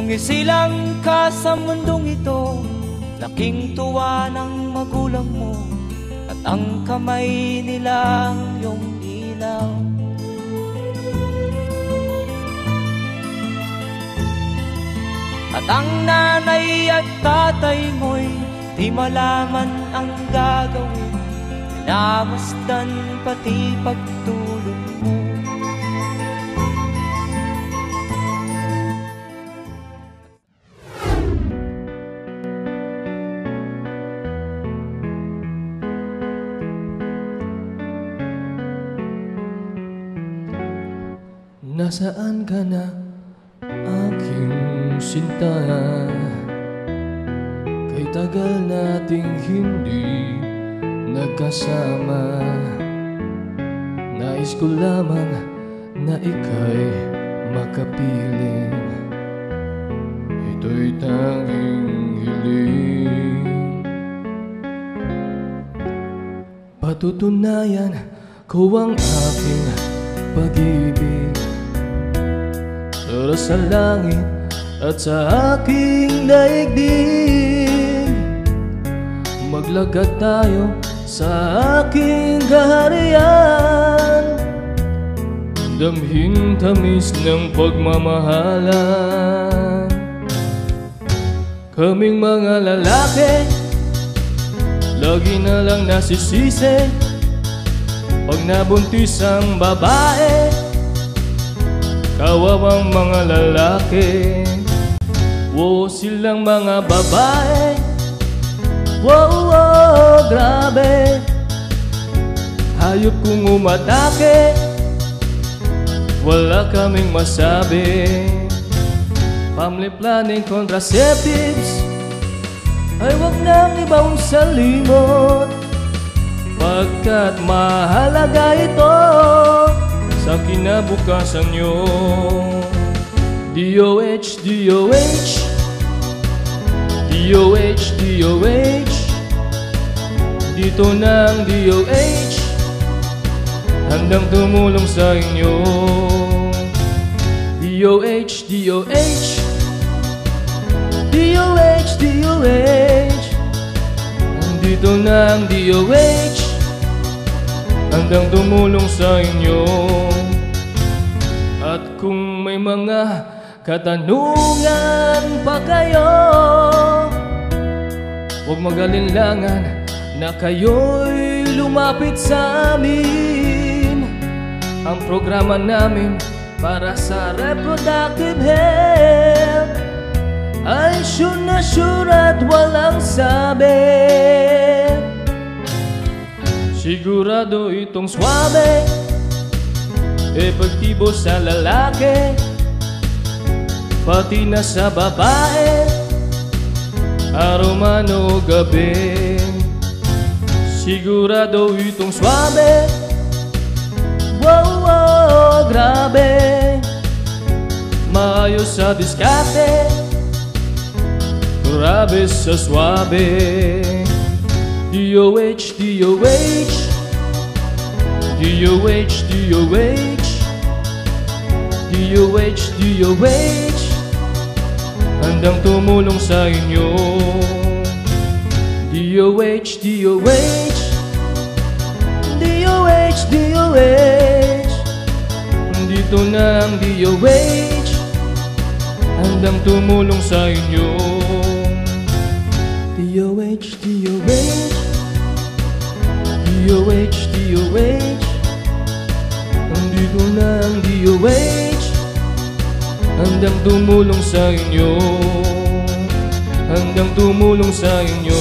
Sumisilang ka sa mundong ito, laking tuwa ng magulang mo, at ang kamay nila ang iyong ilaw. At ang nanay at tatay mo'y di malaman ang gagawin, minamasdan pati pagtulog mo. Nasaan ka na, aking sinta? Kay tagal nating hindi nagkasama. Nais ko lamang na ika'y makapiling. Ito'y tanging hiling. Patutunayan ko ang aking pag-ibig para sa langit at sa aking daigdig. Maglakad tayo sa aking kaharian, damhin tamis ng pagmamahalan. Kaming mga lalaki, lagi na lang nasisisi pag nabuntis ang babae. Kawawang mga lalaki, wow, silang mga babae. Wow, wow, grabe. Hayop kung umatake, wala kaming masabi. Family planning contraceptives ay wag nang ibaon sa limot, pagkat mahalaga ito sa kinabukasan nyo. DOH, DOH, DOH, DOH, dito na ang DOH, handang tumulong sa inyo. DOH, DOH, DOH, DOH, dito na ang DOH, handang tumulong sa inyo. At kung may mga katanungan pa kayo, huwag mag-alinlangan na kayo'y lumapit sa amin. Ang programa namin para sa reproductive health ay sure na sure at walang sabi. Sigurado itong swabe, epektibo sa lalaki, pati na sa babae, araw man o gabi. Sigurado itong swabe, wow, wow, grabe. Maayos sa diskarte, grabe sa swabe. DOH, DOH, DOH, DOH, DOH, DOH, handang tumulong sa inyo. DOH, DOH, DOH, DOH, dito na ang DOH, handang tumulong sa inyo. DOH, DOH, DOH, DOH, nandito na ang DOH, handang tumulong sa inyo, handang tumulong sa inyo.